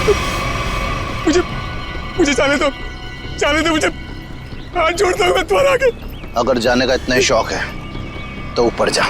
मुझे मुझे जाने दो मुझे, हाथ जोड़ता हूँ मैं तुम्हारे आगे। अगर जाने का इतना ही शौक है तो ऊपर जा।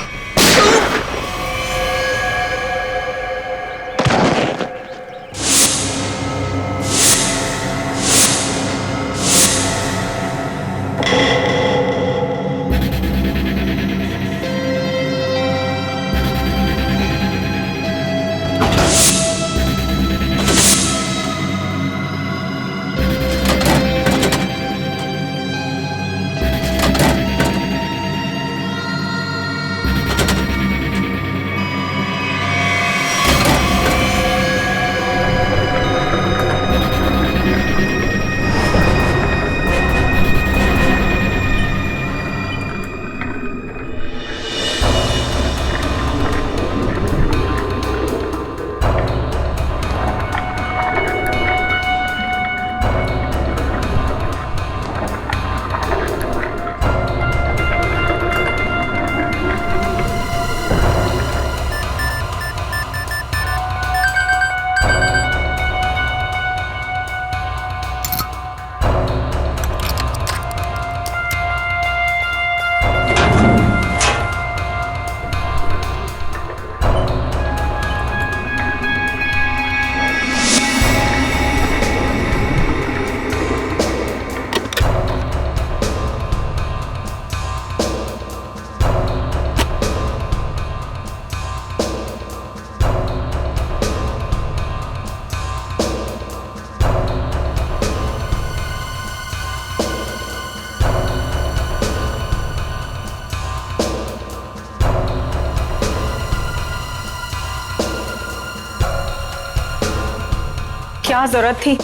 क्या जरूरत थी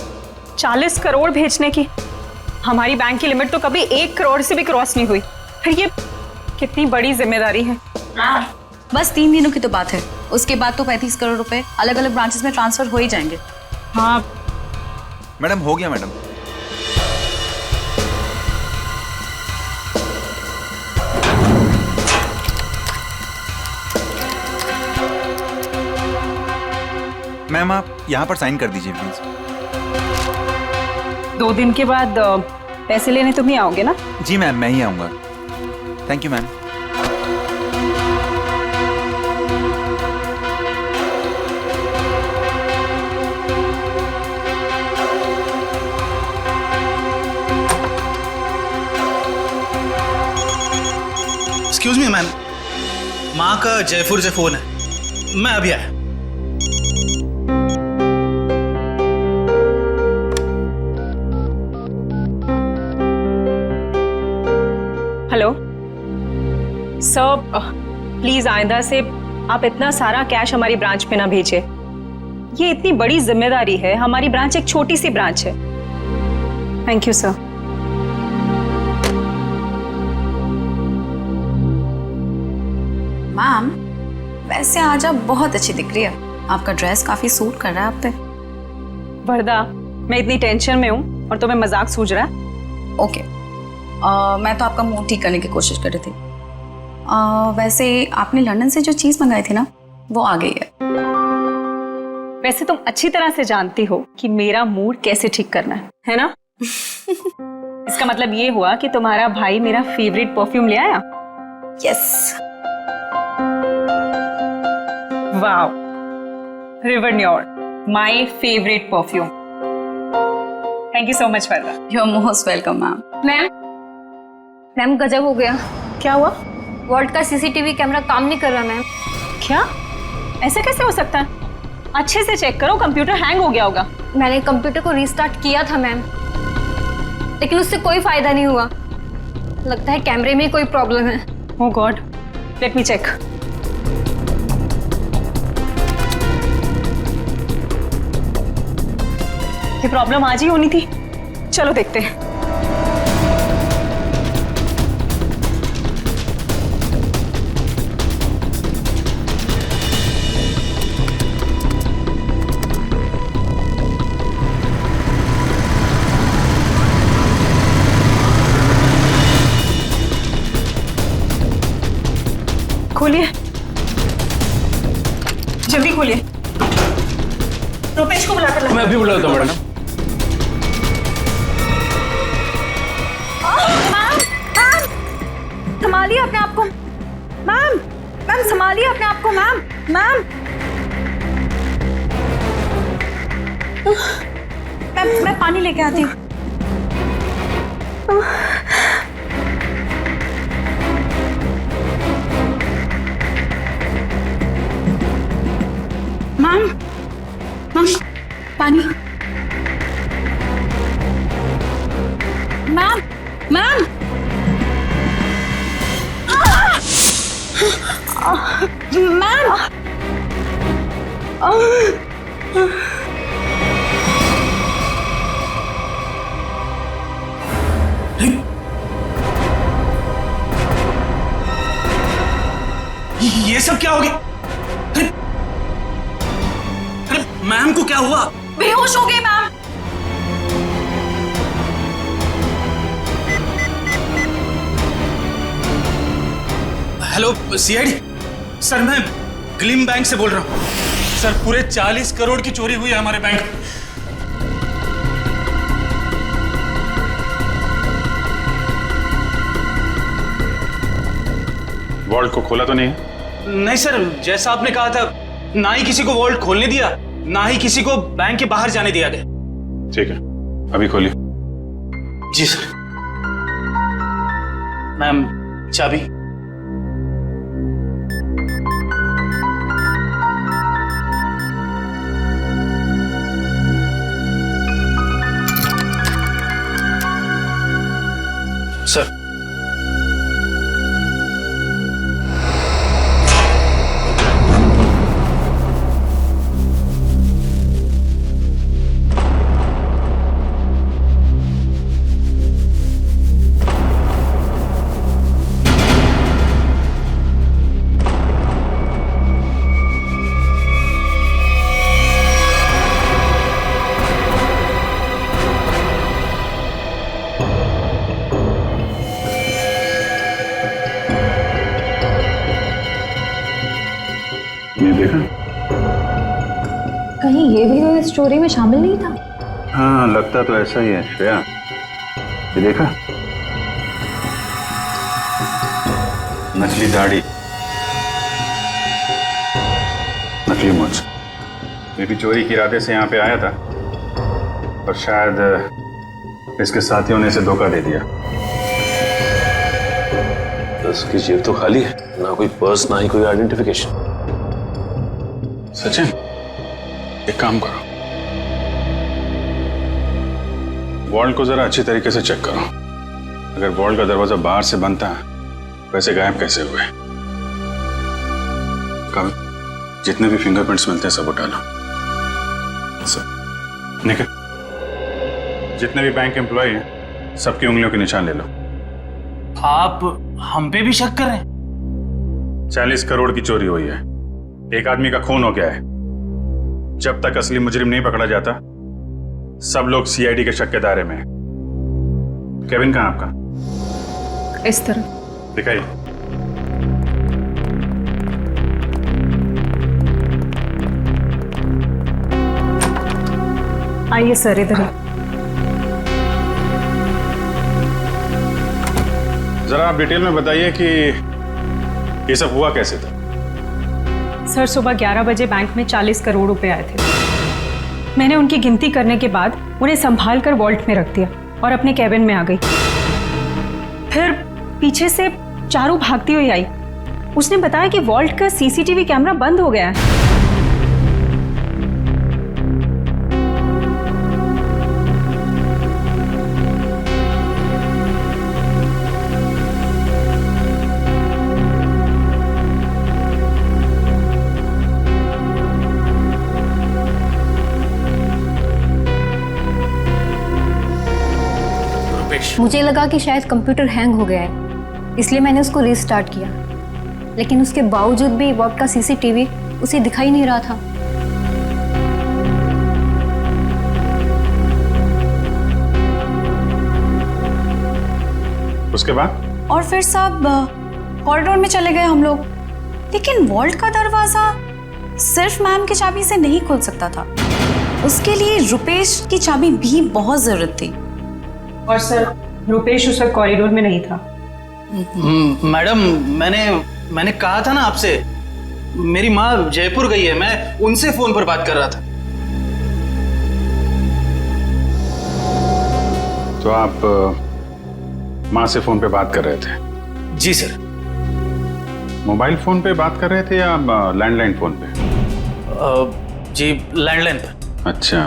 40 करोड़ भेजने की? हमारी बैंक की लिमिट तो कभी 1 करोड़ से भी क्रॉस नहीं हुई। फिर ये कितनी बड़ी जिम्मेदारी है। बस 3 दिनों की तो बात है, उसके बाद तो 35 करोड़ रुपए अलग अलग ब्रांचेस में ट्रांसफर हो ही जाएंगे। हाँ मैडम हो गया मैडम। मैम आप यहाँ पर साइन कर दीजिए प्लीज। 2 दिन के बाद पैसे लेने तुम ही आओगे ना? जी मैम मैं ही आऊँगा। Thank you ma'am. Excuse me ma'am, माँ का जयपुर से फोन है, मैं अभी आया। हेलो सर, प्लीज आइंदा से आप इतना सारा कैश हमारी ब्रांच पे ना भेजिए। ये इतनी बड़ी जिम्मेदारी है, हमारी ब्रांच एक छोटी सी ब्रांच है। Thank you sir. मैम वैसे आज आप बहुत अच्छी दिख रही है, आपका ड्रेस काफी सूट कर रहा है आप पे। वरदा मैं इतनी टेंशन में हूँ और तुम्हें मजाक सूझ रहा है? ओके मैं तो आपका मूड ठीक करने की कोशिश कर रही थी। वैसे आपने लंदन से जो चीज मंगाई थी ना, वो आ गई है। वैसे तुम अच्छी तरह से जानती हो कि मेरा मूड कैसे ठीक करना है ना? इसका मतलब ये हुआ कि तुम्हारा भाई मेरा फेवरेट परफ्यूम ले आया? यस। वाओ, रिवर न्योर, my favourite perfume. Thank you so much Varda. You are most welcome ma'am. Ma'am गजब हो गया। क्या हुआ? वॉल्ट का सीसीटीवी कैमरा काम नहीं कर रहा मैम। क्या? ऐसा कैसे हो सकता है? अच्छे से चेक करो, कंप्यूटर हैंग हो गया होगा। मैंने कंप्यूटर को रीस्टार्ट किया था मैम, लेकिन उससे कोई फायदा नहीं हुआ। लगता है कैमरे में कोई प्रॉब्लम है। ओह गॉड, लेट मी चेक। ये प्रॉब्लम आज ही होनी थी। चलो देखते हैं। खोलिए, जल्दी खोलिए। रुपए सीएच को बुलाकर ला। मैं अभी बुलाता हूँ मैडम। संभालिए अपने आप को मैम। मैम संभालिए अपने आप को मैम। मैम मैं पानी लेके आती हूँ। मैम मैम पानी। मैम मैम मैम ये सब क्या हो गया? अरे मैम को क्या हुआ? बेहोश हो गए मैम। हेलो सीआईडी सर, मैं ग्लिम बैंक से बोल रहा हूँ। सर पूरे 40 करोड़ की चोरी हुई है हमारे बैंक में। वॉल्ट को खोला तो नहीं है? नहीं सर, जैसा आपने कहा था, ना ही किसी को वॉल्ट खोलने दिया, ना ही किसी को बैंक के बाहर जाने दिया गया। ठीक है, अभी खोलिए। जी सर। मैम चाबी। सर ये देखा? कहीं ये भी तो इस चोरी में शामिल नहीं था। हाँ, लगता तो ऐसा ही है श्रेया। ये देखा? नकली दाढ़ी, नकली मूंछ। ये भी चोरी के इरादे से यहाँ पे आया था, और शायद इसके साथियों ने इसे धोखा दे दिया। उसकी जेब तो खाली है, ना कोई पर्स, ना ही कोई आइडेंटिफिकेशन। सचिन, एक काम करो, वॉल्ट को जरा अच्छी तरीके से चेक करो। अगर वॉल्ट का दरवाजा बाहर से बंद था, वैसे गायब कैसे हुए? कल जितने भी फिंगरप्रिंट्स मिलते हैं सब उठा लो। सब निकल, जितने भी बैंक एम्प्लॉय हैं सबकी उंगलियों के निशान ले लो। आप हम पे भी शक कर रहे हैं? 40 करोड़ की चोरी हुई है, एक आदमी का खून हो गया है। जब तक असली मुजरिम नहीं पकड़ा जाता, सब लोग सीआईडी के शक के दायरे में हैं। केविन कहाँ आपका? इस तरह दिखाइए। आइए सर, इधर। जरा आप डिटेल में बताइए कि ये सब हुआ कैसे था? सर सुबह 11 बजे बैंक में 40 करोड़ रुपए आए थे। मैंने उनकी गिनती करने के बाद उन्हें संभाल कर वॉल्ट में रख दिया और अपने कैबिन में आ गई। फिर पीछे से चारू भागती हुई आई। उसने बताया कि वॉल्ट का सीसीटीवी कैमरा बंद हो गया है। मुझे लगा कि शायद कंप्यूटर हैंग हो गया है, इसलिए मैंने उसको रीस्टार्ट किया, लेकिन उसके बावजूद भी वॉल्ट का सीसीटीवी उसे दिखाई नहीं रहा था। उसके बाद? और फिर सब कॉरिडोर में चले गए हम लोग, लेकिन वॉल्ट का दरवाजा सिर्फ मैम की चाबी से नहीं खुल सकता था। उसके लिए रुपेश की चाबी भी बहुत जरूरत थी। और सर, रुपेश उस वक्त कॉरिडोर में नहीं था। मैडम, मैंने कहा था ना आपसे, मेरी माँ जयपुर गई है, मैं उनसे फोन पर बात कर रहा था। तो आप माँ से फोन पे बात कर रहे थे? जी सर। मोबाइल फोन पे बात कर रहे थे या लैंडलाइन फोन पे? जी लैंडलाइन पर। अच्छा,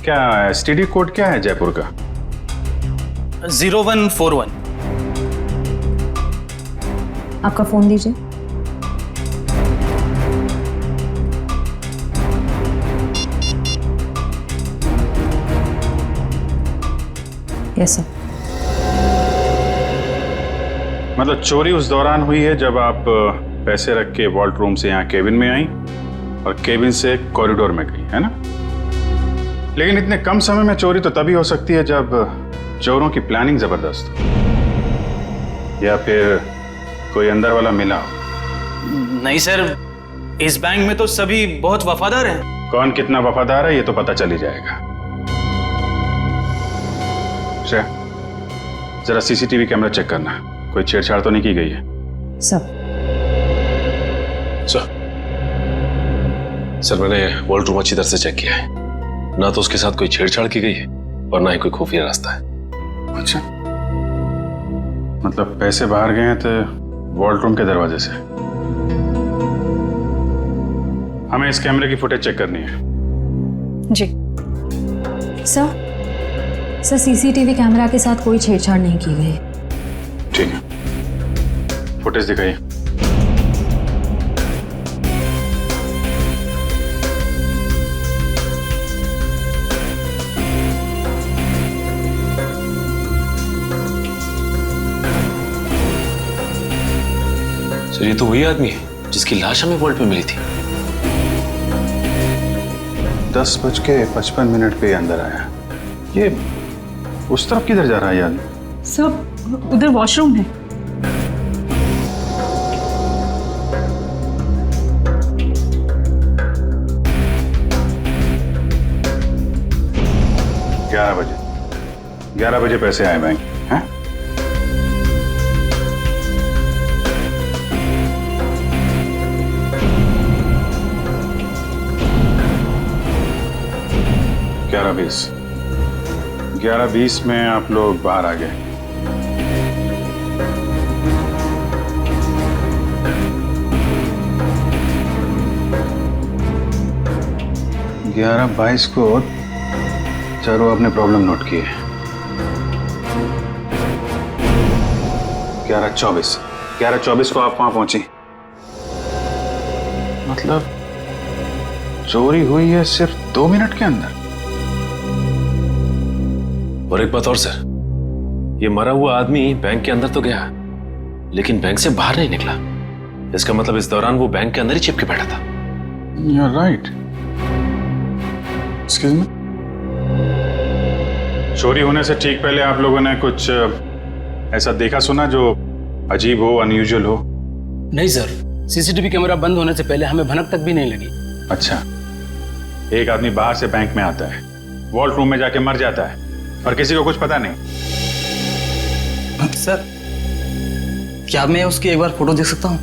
क्या एसटीडी कोड क्या है जयपुर का? 0141। आपका फ़ोन दीजिए। Yes sir. मतलब चोरी उस दौरान हुई है जब आप पैसे रख के वॉल्ट रूम से यहाँ केबिन में आई और केबिन से कॉरिडोर में गई, है ना? लेकिन इतने कम समय में चोरी तो तभी हो सकती है जब चोरों की प्लानिंग जबरदस्त हो, या फिर कोई अंदर वाला मिला हो। नहीं सर, इस बैंक में तो सभी बहुत वफादार हैं। कौन कितना वफादार है ये तो पता चल ही जाएगा। श्रेया, जरा सीसीटीवी कैमरा चेक करना, कोई छेड़छाड़ तो नहीं की गई है? सर। सर मैंने वॉल्ट रूम अच्छी तरह से चेक किया है, ना तो उसके साथ कोई छेड़छाड़ की गई है और ना ही कोई खुफिया रास्ता है। अच्छा, मतलब पैसे बाहर गए हैं तो वॉल्ट रूम के दरवाजे से। हमें इस कैमरे की फुटेज चेक करनी है। जी सर, सीसीटीवी कैमरा के साथ कोई छेड़छाड़ नहीं की गई। ठीक है, फुटेज दिखाइए। सर ये तो वही आदमी है जिसकी लाश हमें वॉल्ट में मिली थी। 10:55 पे अंदर आया। ये उस तरफ किधर जा रहा है ये आदमी? सब उधर वॉशरूम है। ग्यारह बजे पैसे आए बैंक, हैं? ग्यारह बीस में आप लोग बाहर आ गए। ग्यारह 22 को चारों अपने प्रॉब्लम नोट किए। 11:24 को आप वहां पहुंची। मतलब चोरी हुई है सिर्फ 2 मिनट के अंदर। और एक बात और सर, ये मरा हुआ आदमी बैंक के अंदर तो गया लेकिन बैंक से बाहर नहीं निकला। इसका मतलब इस दौरान वो बैंक के अंदर ही चिपके बैठा था। You're right. Excuse me? चोरी होने से ठीक पहले आप लोगों ने कुछ ऐसा देखा सुना जो अजीब हो, अनयूजुअल हो? नहीं सर, सीसीटीवी कैमरा बंद होने से पहले हमें भनक तक भी नहीं लगी। अच्छा, एक आदमी बाहर से बैंक में आता है, वॉल्ट रूम में जाके मर जाता है और किसी को कुछ पता नहीं। सर, क्या मैं उसकी एक बार फोटो देख सकता हूँ?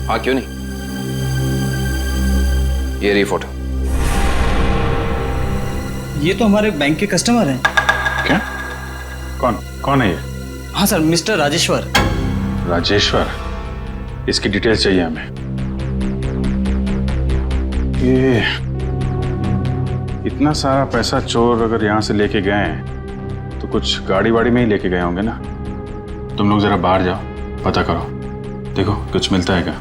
हाँ क्यों नहीं, ये रही फोटो। ये तो हमारे बैंक के कस्टमर हैं। क्या? कौन है ये? हाँ सर, मिस्टर राजेश्वर। राजेश्वर, इसकी डिटेल्स चाहिए हमें। ये इतना सारा पैसा चोर अगर यहाँ से लेके गए हैं तो कुछ गाड़ी वाड़ी में ही लेके गए होंगे ना। तुम लोग जरा बाहर जाओ, पता करो, देखो कुछ मिलता है क्या।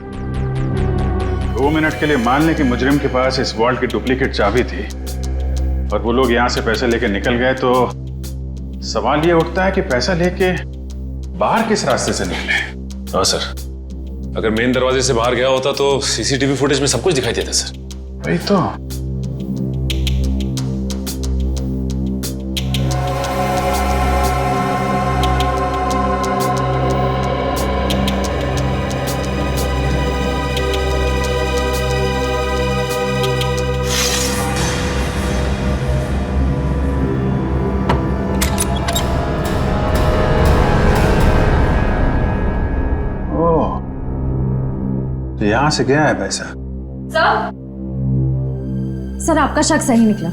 2 मिनट के लिए मान लें कि मुजरिम के पास इस वॉल्ट की डुप्लीकेट चाबी थी और वो लोग यहाँ से पैसे लेके निकल गए, तो सवाल ये उठता है कि पैसा लेके बाहर किस रास्ते से निकले। हाँ सर, अगर मेन दरवाजे से बाहर गया होता तो सीसीटीवी फुटेज में सब कुछ दिखाई देता सर। वही तो। यहाँ से गया है पैसा? सर आपका शक सही निकला।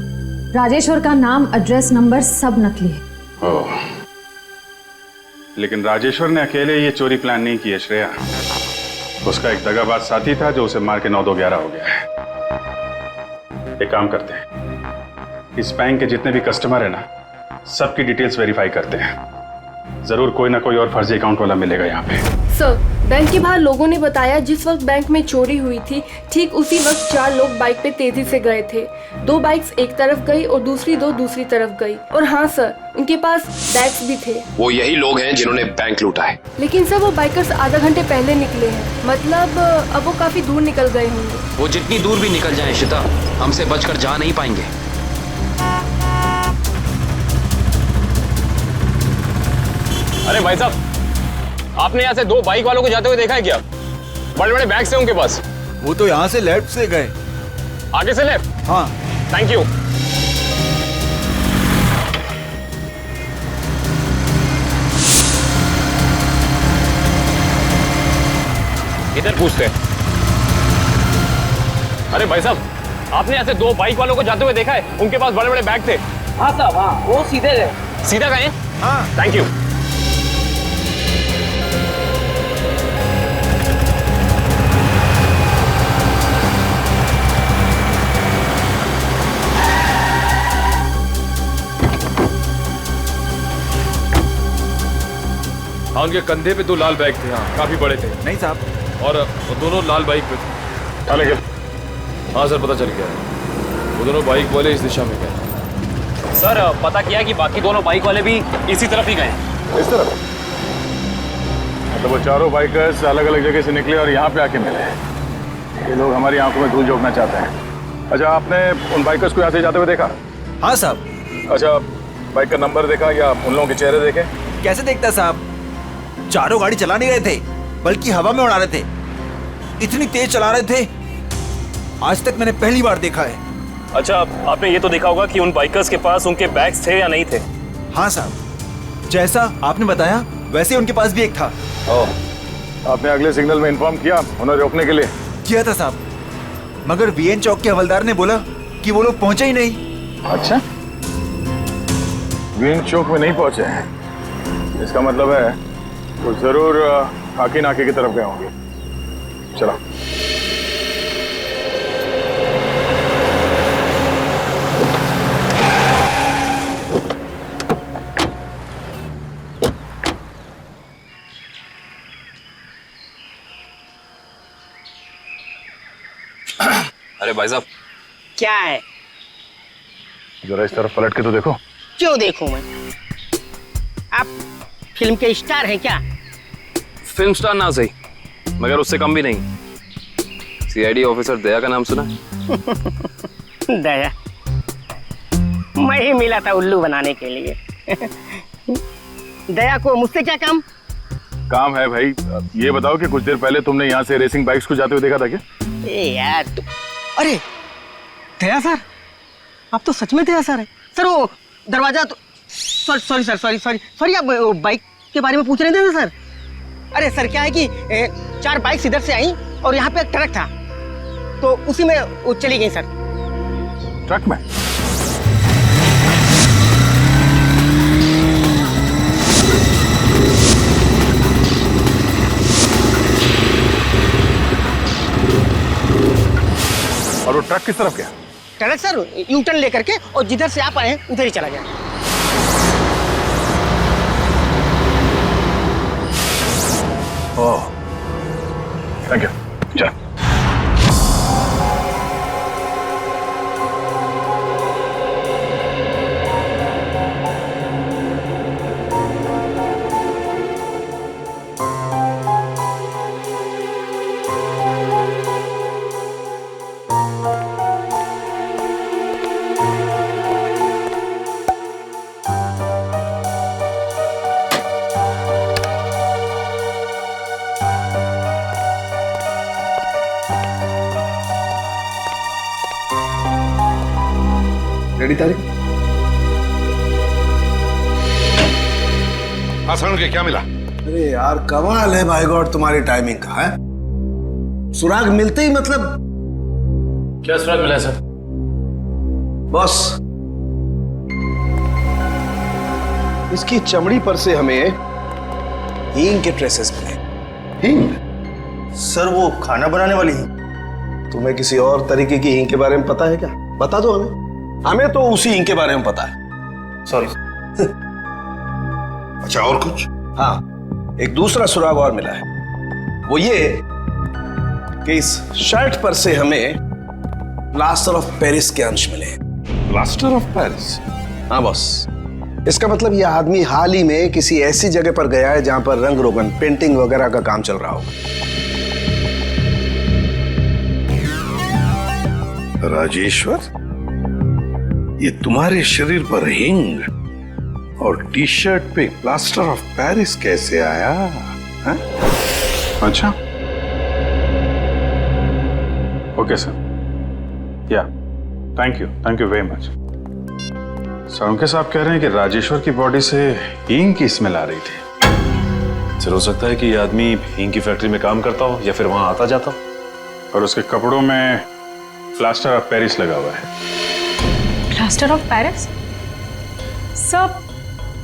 राजेश्वर का नाम, एड्रेस, नंबर सब नकली है। ओह, लेकिन राजेश्वर ने अकेले ये चोरी प्लान नहीं की है श्रेया। उसका एक दगाबाज साथी था जो उसे मार के 9-2-11 हो गया है। एक काम करते हैं, इस बैंक के जितने भी कस्टमर है ना, सबकी डिटेल्स वेरीफाई करते हैं। जरूर कोई ना कोई और फर्जी अकाउंट वाला मिलेगा यहाँ पे। सर, बैंक के बाहर लोगों ने बताया जिस वक्त बैंक में चोरी हुई थी ठीक उसी वक्त 4 लोग बाइक पे तेजी से गए थे। 2 बाइक्स एक तरफ गई और दूसरी 2 दूसरी तरफ गई। और हाँ सर, उनके पास बैग्स भी थे। वो यही लोग हैं जिन्होंने बैंक लूटा है। लेकिन सर वो बाइकर्स आधा घंटे पहले निकले हैं, मतलब अब वो काफी दूर निकल गए होंगे। वो जितनी दूर भी निकल जाएं इशिता, हमसे बचकर जा नहीं पाएंगे। अरे भाई साहब, आपने यहाँ से 2 बाइक वालों को जाते हुए देखा है क्या? बड़े बड़े बैग्स हैं उनके पास। वो तो यहाँ से लेफ्ट से गए। आगे से लेफ्ट? हाँ। Thank you. इधर पूछते हैं। अरे भाई साहब, आपने यहाँ से 2 बाइक वालों को जाते हुए देखा है? उनके पास बड़े बड़े बैग थे। हाँ साहब, हाँ, वो सीधे गए। सीधा गए? हाँ। Thank you. हाँ, उनके कंधे पे 2 लाल बैग थे। हाँ, काफी बड़े थे। नहीं साहब। और वो दोनों लाल बाइक पे थे। हाँ सर, पता चल गया। वो दोनों बाइक वाले इस दिशा में गए। सर, पता किया कि बाकी दोनों बाइक वाले भी इसी तरफ ही गए। इस तरफ? मतलब वो चारों बाइकर्स अलग अलग जगह से निकले और यहाँ पे आके मिले। ये लोग हमारी आंखों में धूल झोंकना चाहते हैं। अच्छा, आपने उन बाइकर्स को यहाँ से जाते हुए देखा? हाँ साहब। अच्छा, बाइक का नंबर देखा या उन लोगों के चेहरे देखे? कैसे देखता साहब, चारों गाड़ी चला नहीं रहे थे बल्कि हवा में उड़ा रहे थे। इतनी तेज चला रहे थे, आज तक मैंने पहली बार देखा है। अच्छा, आपने ये तो देखा होगा कि उन बाइकर्स के पास उनके बैग्स थे या नहीं थे? हाँ साहब, जैसा आपने बताया वैसे उनके पास भी एक था। ओह, आपने अगले सिग्नल में इन्फॉर्म किया उन्हें रोकने के लिए? किया था साहब, मगर वीएन चौक के हवलदार ने बोला कि वो लोग पहुंचे ही नहीं। अच्छा, वीएन चौक में नहीं पहुंचे हैं, इसका मतलब है वो जरूर खाकी नाके की तरफ गए होंगे। चलो। अरे भाई साहब, क्या है? जरा इस तरफ पलट के तो देखो। क्यों देखूं मैं? आप फिल्म के स्टार हैं क्या? फिल्म स्टार ना सही, मगर उससे कम भी नहीं। सीआईडी ऑफिसर दया का नाम सुना? दया? मैं ही मिला था उल्लू बनाने के लिए। दया को मुझसे क्या काम? काम है भाई। ये बताओ कि कुछ देर पहले तुमने यहाँ से रेसिंग बाइक्स को जाते हुए देखा था क्या? ए यार अरे दया सर, आप तो सच में दया सर है सर। वो दरवाजा तो सॉरी सर, सॉरी आप बाइक के बारे में पूछ रहे थे ना सर? अरे सर, क्या है कि 4 बाइक्स इधर से आई और यहाँ पे एक ट्रक था, तो उसी में वो चली गई सर। ट्रक में? और वो ट्रक किस तरफ गया? ट्रक सर यू टर्न लेकर के और जिधर से आप आए हैं उधर ही चला गया। ओह, थैंक यू। चल। रेडी तारीख? हाँ सर, के क्या मिला? अरे यार, कमाल है भाई गॉड तुम्हारी टाइमिंग का है। सुराग मिलते ही मतलब क्या सुराग मिला है सर? बॉस, इसकी चमड़ी पर से हमें हींग के ट्रेसेस मिले। हींग? सर वो खाना बनाने वाली हींग। तुम्हें किसी और तरीके की हींग के बारे में पता है क्या? बता दो हमें। हमें तो उसी हींग के बारे में पता है। सॉरी। अच्छा, और कुछ? हाँ, एक दूसरा सुराग और मिला है। वो ये कि इस शर्ट पर से हमें प्लास्टर ऑफ पेरिस के अंश मिले। Plaster of Paris? हाँ बॉस, इसका मतलब ये आदमी हाल ही में किसी ऐसी जगह पर गया है जहां पर रंग रोगन, पेंटिंग वगैरह का काम चल रहा हो। राजेश्वर, ये तुम्हारे शरीर पर हिंग और टी शर्ट पे प्लास्टर ऑफ पेरिस कैसे आया? हा? अच्छा, ओके सर, या thank you very much. Salunkhe साहब कह रहे हैं कि राजेश्वर की बॉडी से हींग की स्मेल आ रही थी। सर, हो सकता है कि ये आदमी हींग की फैक्ट्री में काम करता हो या फिर वहां आता जाता हो। और उसके कपड़ों में प्लास्टर ऑफ पेरिस लगा हुआ है। Plaster of Paris? सर,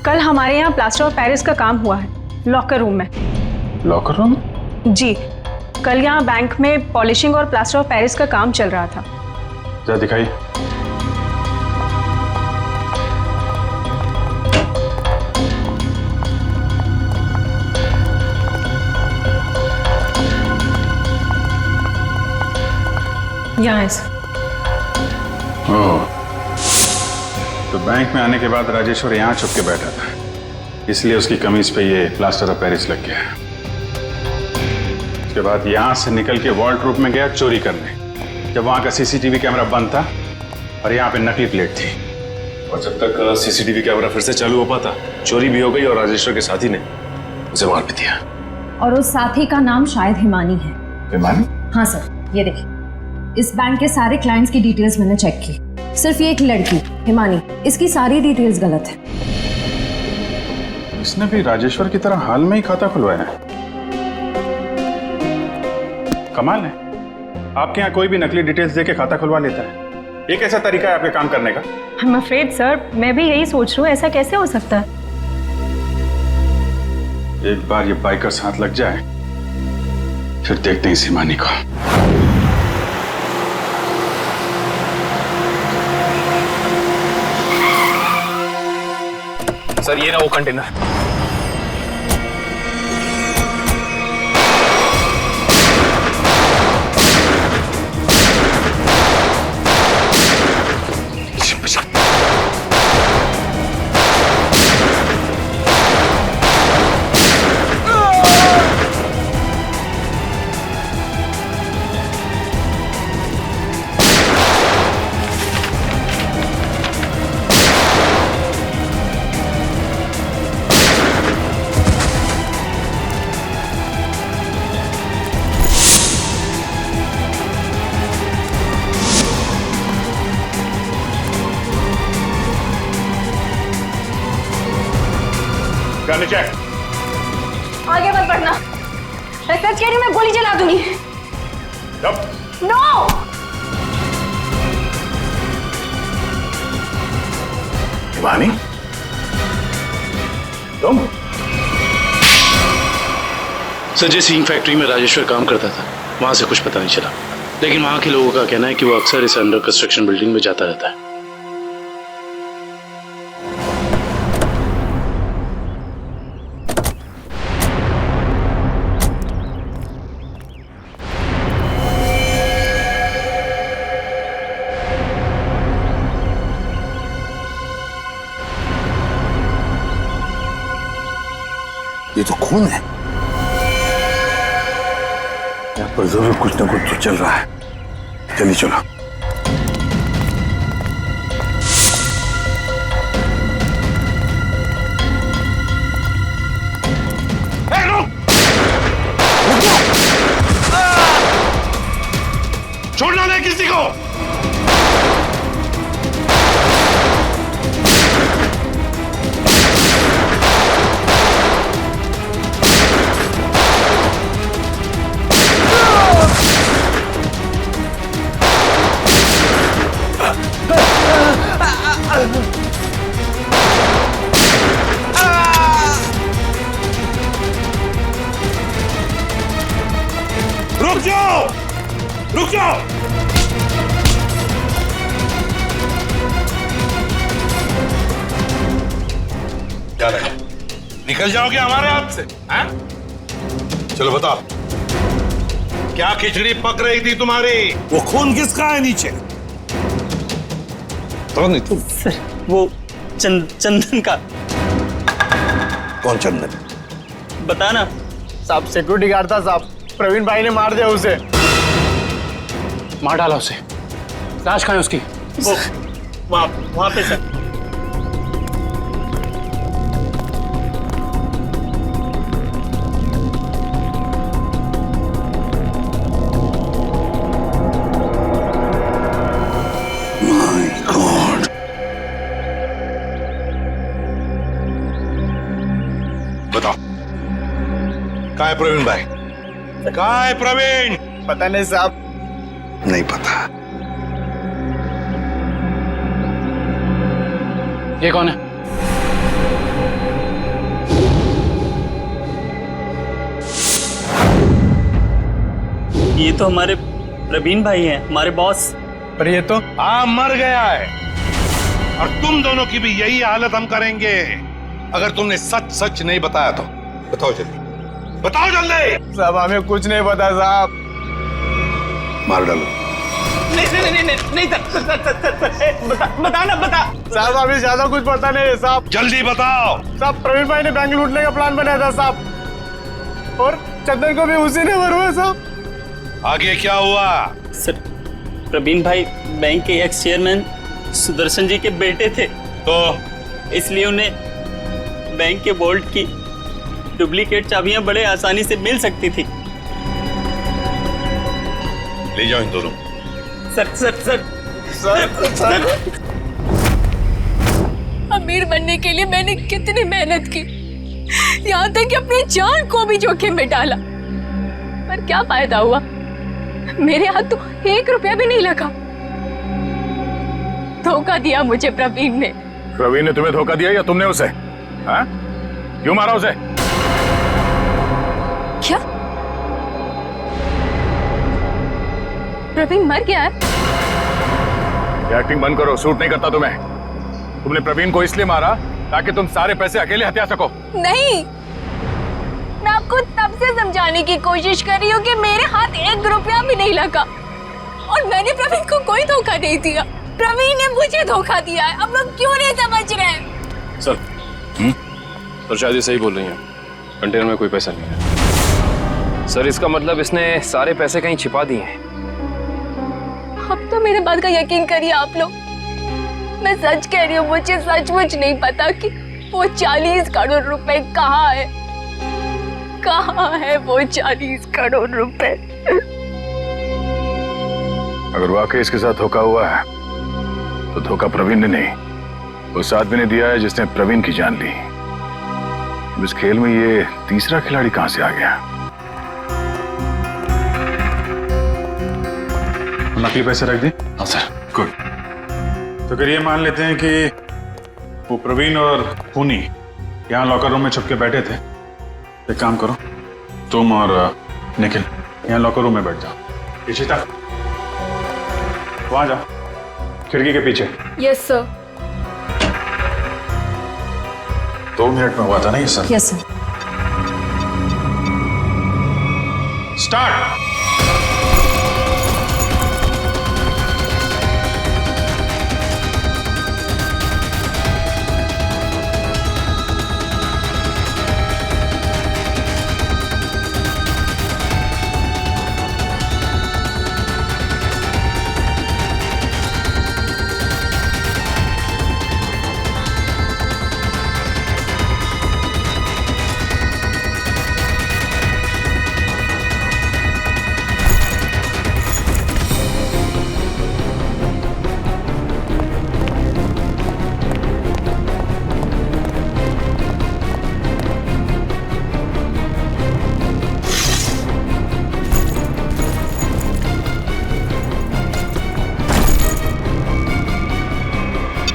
कल हमारे यहाँ प्लास्टर ऑफ पेरिस का काम हुआ है, लॉकर रूम में। Locker room? जी, कल यहाँ बैंक में पॉलिशिंग और प्लास्टर ऑफ पेरिस का काम चल रहा था। जरा दिखाइए। यहाँ है सर। ओह, तो बैंक में आने के बाद राजेश्वर यहाँ छुप के बैठा था, इसलिए उसकी कमीज पे ये प्लास्टर ऑफ पेरिस लग गया। उसके बाद यहाँ से निकल के वॉल्ट्रूफ में गया चोरी करने, जब वहाँ का सीसीटीवी कैमरा बंद था और यहाँ पे नकली प्लेट थी। और जब तक सीसीटीवी कैमरा फिर से चालू हो पाता, चोरी भी हो गई और राजेश्वर के साथी ने उसे मार भी दिया। और उस साथी का नाम शायद हिमानी है। हिमानी? हाँ सर, ये देखिए, इस बैंक के सारे क्लाइंट्स की डिटेल्स मैंने चेक की। सिर्फ ये एक लड़की हिमानी, इसकी सारी डिटेल्स गलत है। इसने भी राजेश्वर की तरह हाल में ही खाता खुलवाया है। कमाल है, आपके यहाँ कोई भी नकली डिटेल्स देके खाता खुलवा लेता है। ये कैसा तरीका है आपके काम करने का? I'm afraid सर, मैं भी यही सोच रही हूँ, ऐसा कैसे हो सकता है? एक बार ये बाइकर्स हाथ लग जाए, फिर देखते हैं इस हिमानी को। सर, ये ना वो कंटेनर। आगे मत बढ़ना, मैं सच कह रही हूँ, मैं गोली चला दूंगी। नो! हिमानी, तुम? सर, जिस हींग फैक्ट्री में राजेश्वर काम करता था, वहां से कुछ पता नहीं चला, लेकिन वहां के लोगों का कहना है कि वो अक्सर इस अंडर कंस्ट्रक्शन बिल्डिंग में जाता रहता है। ये तो खून है। यहाँ पर जरूर कुछ ना कुछ तो चल रहा है। जल्दी चलो। छोड़ना नहीं किसी को। निकल जाओगे हमारे हाथ से? हैं? चलो बताओ, क्या खिचड़ी पक रही थी तुम्हारी? वो खून किसका है नीचे? तो नहीं तुम? सर वो चंदन का। कौन चंदन? बताना साहब। सिक्योरिटी गार्ड था साहब, प्रवीण भाई ने मार दिया उसे। मार डाला उसे? लाश कहाँ है उसकी? वो वहां पे सर। बताओ, कहाँ है प्रवीण भाई? कहाँ है प्रवीण? पता नहीं साहब। नहीं पता। ये कौन है? ये तो हमारे प्रवीण भाई हैं, हमारे बॉस। पर ये तो मर गया है। और तुम दोनों की भी यही हालत हम करेंगे अगर तुमने सच सच नहीं बताया तो। बताओ जल्दी, बताओ जल्दी। साहब हमें कुछ नहीं पता साहब। मार डालो। नहीं बताना बता। साहब अभी ज्यादा कुछ पता नहीं है साहब। जल्दी बताओ। साहब प्रवीण भाई ने बैंक लूटने का प्लान बनाया था साहब, और चंदन को भी उसी ने मरवाया साहब। आगे क्या हुआ? सर प्रवीण भाई बैंक के एक्स चेयरमैन सुदर्शन जी के बेटे थे, तो इसलिए उन्हें बैंक के वॉल्ट की डुप्लीकेट चाबियां बड़े आसानी से मिल सकती थी। ले जाओ इन दोनों। Sir sir sir sir sir अमीर बनने के लिए मैंने कितनी मेहनत की, यहाँ तक कि अपनी जान को भी जोखिम में डाला, पर क्या फायदा हुआ? मेरे हाथ तो 1 रुपया भी नहीं लगा। धोखा दिया मुझे प्रवीण ने। प्रवीण ने तुम्हें धोखा दिया या तुमने उसे? हाँ? क्यों मारा उसे? क्या प्रवीण मर गया है? ये एक्टिंग बंद करो, सूट नहीं करता तुम्हें। तुमने प्रवीण को इसलिए मारा ताकि तुम सारे पैसे अकेले हथिया सको। नहीं, मैं आपको तब से समझाने की कोशिश कर रही हूँ कि मेरे हाथ 1 रुपया भी नहीं लगा और मैंने प्रवीण को कोई धोखा नहीं दिया। प्रवीण ने मुझे धोखा दिया है। अब लोग क्यों नहीं समझ रहे हैं? सर सर शायद ये सही बोल रही हैं, कंटेनर में कोई पैसा नहीं है। सर इसका मतलब इसने सारे पैसे कहीं छिपा दिए हैं। अब तो मेरे बात का यकीन करिए आप लोग, मैं सच कह रही हूँ, मुझे सचमुच नहीं पता कि वो 40 करोड़ रुपए कहाँ है। कहाँ है वो 40 करोड़ रुपए? अगर वाकई इसके साथ धोखा हुआ है तो धोखा प्रवीण ने नहीं, उस आदमी ने दिया है जिसने प्रवीण की जान ली। इस खेल में ये तीसरा खिलाड़ी कहां से आ गया? नकली पैसे रख दी? हाँ सर। गुड। तो फिर ये मान लेते हैं कि वो प्रवीण और खूनी यहाँ लॉकर रूम में छुप के बैठे थे। एक काम करो, तुम और निखिल यहाँ लॉकर रूम में बैठ जाओ। इशिता वहां जाओ, खिड़की के पीछे। Yes sir. 2 मिनट में हुआ था ना ये सर? Yes sir. स्टार्ट।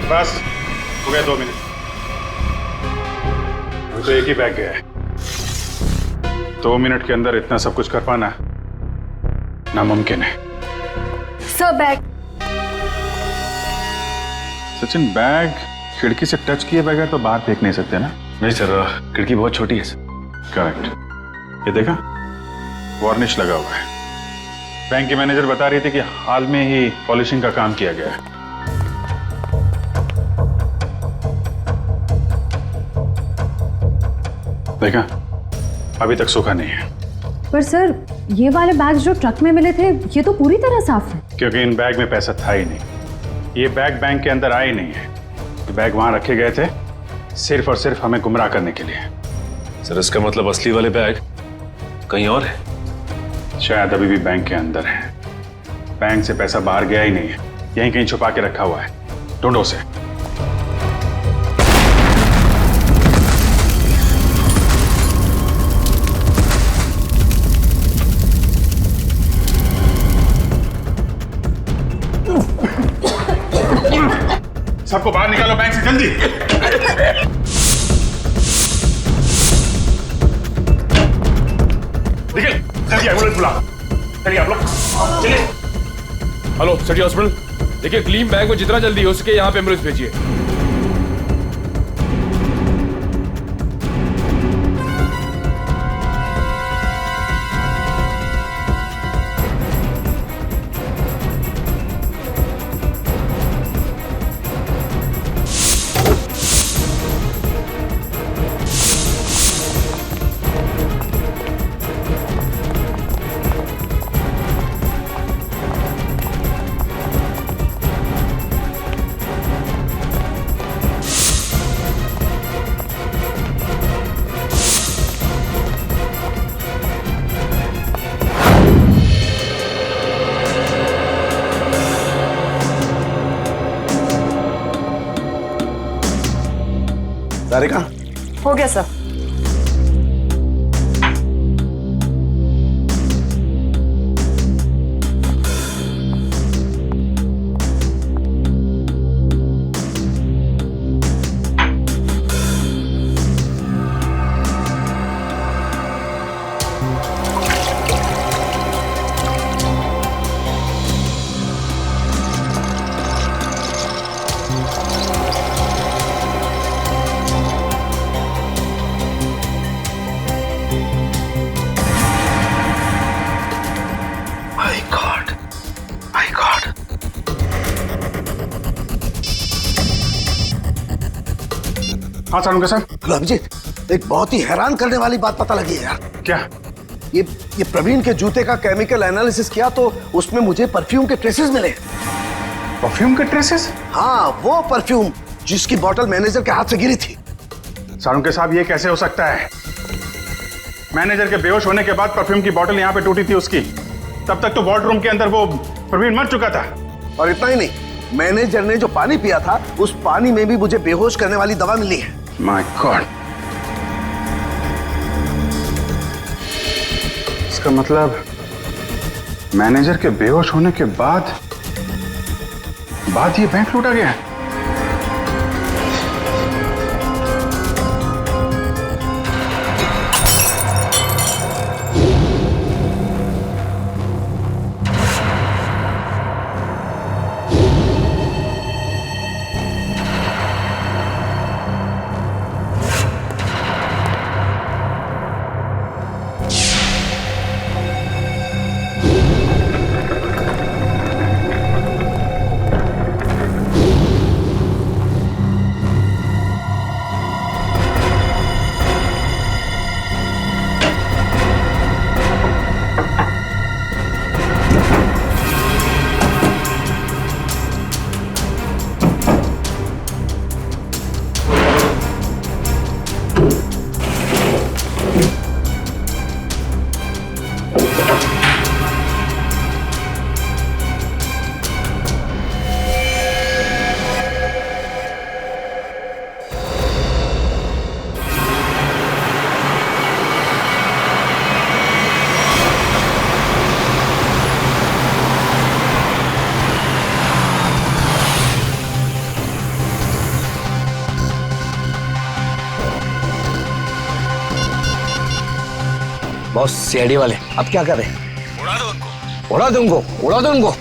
बस हो गया 2 मिनट। अभी तो एक ही बैग गया है। 2 मिनट के अंदर इतना सब कुछ कर पाना नामुमकिन है। Sir bag. सचिन बैग खिड़की से टच किए बगैर तो बाहर फेंक नहीं सकते ना। नहीं सर, खिड़की बहुत छोटी है सर। करेक्ट। ये देखा, वार्निश लगा हुआ है। बैंक की मैनेजर बता रही थी कि हाल में ही पॉलिशिंग का काम किया गया है। देखा, अभी तक सूखा नहीं है। पर सर, ये वाले बैग जो ट्रक में मिले थे, ये तो पूरी तरह साफ है। क्योंकि इन बैग में पैसा था ही नहीं। ये बैग बैंक के अंदर आए नहीं है। ये बैग वहां रखे गए थे सिर्फ और सिर्फ हमें गुमराह करने के लिए। सर, इसका मतलब असली वाले बैग कहीं और है? शायद अभी भी बैंक के अंदर है। बैंक से पैसा बाहर गया ही नहीं है, यहीं कहीं छुपा के रखा हुआ है। ढूंढो उसे। सबको बाहर निकालो बैंक से, जल्दी। निकल, जल्दी एम्बुलेंस बुला। चलिए आप लोग, चलिए। हेलो सिटी हॉस्पिटल, देखिए ग्लीम बैंक में जितना जल्दी हो सके यहाँ पे एम्बुलेंस भेजिए। सारिका, हो गया सर। हाँ सारुंगा साहब। हेलो अभिजीत, एक बहुत ही हैरान करने वाली बात पता लगी है यार। क्या? ये प्रवीण के जूते का केमिकल एनालिसिस किया तो उसमें मुझे परफ्यूम के ट्रेसेस मिले। परफ्यूम के ट्रेसेस? हाँ, वो परफ्यूम जिसकी बोतल मैनेजर के हाथ से गिरी थी। सारुंगा साहब, ये कैसे हो सकता है? मैनेजर के बेहोश होने के बाद परफ्यूम की बोतल यहाँ पे टूटी थी उसकी। तब तक तो वार्डरूम के अंदर वो प्रवीण मर चुका था। और इतना ही नहीं, मैनेजर ने जो पानी पिया था उस पानी में भी मुझे बेहोश करने वाली दवा मिली है। माय गॉड, इसका मतलब मैनेजर के बेहोश होने के बाद ये बैंक लूटा गया है। बॉस, सीआईडी वाले अब क्या कर रहे हैं? उड़ा दो उनको, उड़ा दो उनको, उड़ा दो उनको।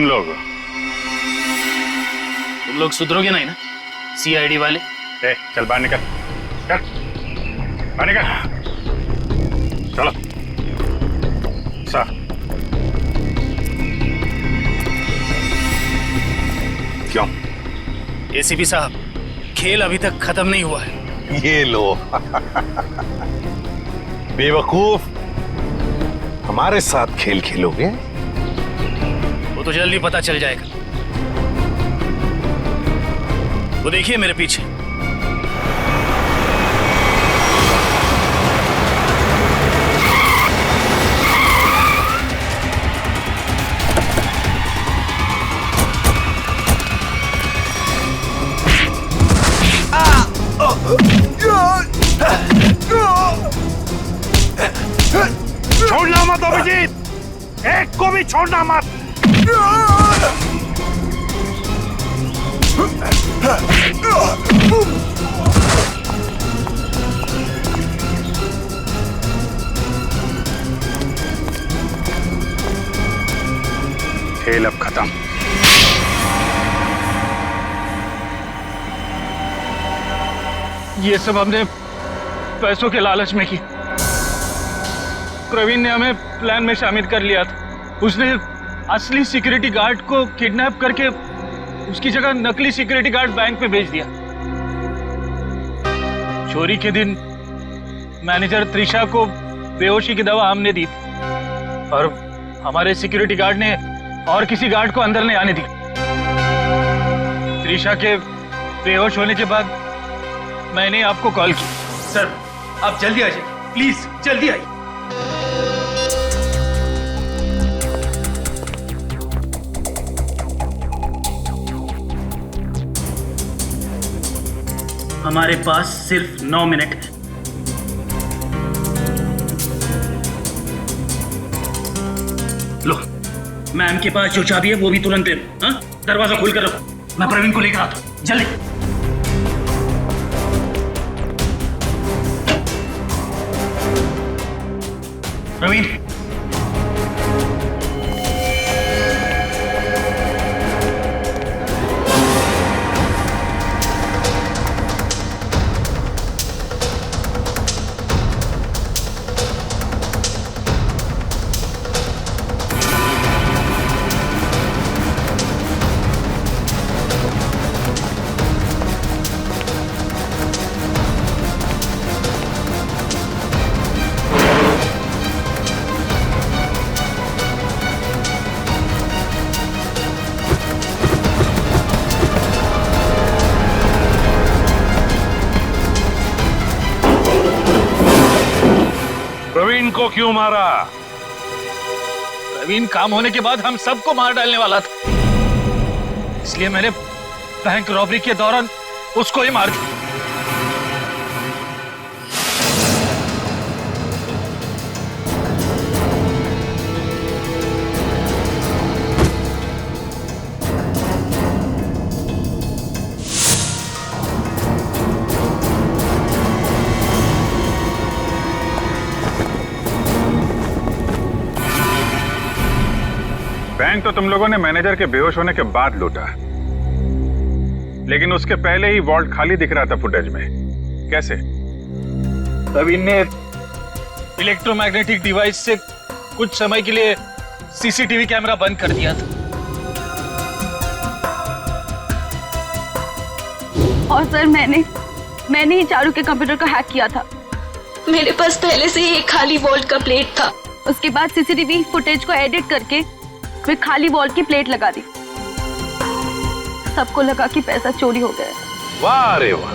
तुम लोग? तुम लोग सुधरोगे नहीं ना सीआईडी वाले? चल बाहर निकल, चल बाहर निकल, चलो सर। क्यों? एसीपी साहब, खेल अभी तक खत्म नहीं हुआ है। ये लो बेवकूफ, हमारे साथ खेल खेलोगे? वो तो जल्दी पता चल जाएगा। वो देखिए मेरे पीछे। छोड़ना मत अभिजीत, एक को भी छोड़ना मत। खेल अब खत्म। ये सब हमने पैसों के लालच में की। प्रवीण ने हमें प्लान में शामिल कर लिया था। उसने असली सिक्योरिटी गार्ड को किडनैप करके उसकी जगह नकली सिक्योरिटी गार्ड बैंक में भेज दिया। चोरी के दिन मैनेजर त्रिशा को बेहोशी की दवा हमने दी थी और हमारे सिक्योरिटी गार्ड ने और किसी गार्ड को अंदर नहीं आने दी। त्रिशा के बेहोश होने के बाद मैंने आपको कॉल की। सर आप जल्दी आ जाइए, प्लीज जल्दी आइए। हमारे पास सिर्फ 9 मिनट है। लो, मैम के पास जो चाबी है वो भी तुरंत दे दो। हाँ? दरवाजा खोल कर रखो, मैं प्रवीण को लेकर आता हूं। जल्दी। प्रवीण, प्रवीण को क्यों मारा? प्रवीण काम होने के बाद हम सबको मार डालने वाला था, इसलिए मैंने बैंक रॉबरी के दौरान उसको ही मार दिया। बैंक तो तुम लोगों ने मैनेजर के बेहोश होने के बाद लूटा, लेकिन उसके पहले ही वॉल्ट खाली दिख रहा था फुटेज में। कैसे? प्रवीण ने इलेक्ट्रोमैग्नेटिक डिवाइस से कुछ समय के लिए सीसीटीवी कैमरा बंद कर दिया था। और सर मैंने ही चारू के कंप्यूटर को हैक किया था। मेरे पास पहले से ही एक खाली वॉल्ट का प्लेट था। उसके बाद सीसीटीवी फुटेज को एडिट करके फिर खाली वॉल्ट की प्लेट लगा दी। सबको लगा कि पैसा चोरी हो गया। वाह रे वाह,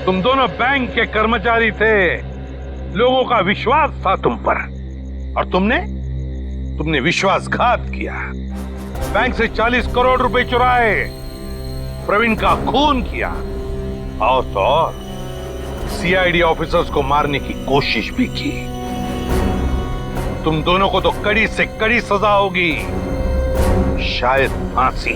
तुम दोनों बैंक के कर्मचारी थे, लोगों का विश्वास था तुम पर, और तुमने विश्वासघात किया। बैंक से 40 करोड़ रुपए चुराए, प्रवीण का खून किया, और तो और सीआईडी ऑफिसर्स को मारने की कोशिश भी की। तुम दोनों को तो कड़ी से कड़ी सजा होगी, शायद फांसी।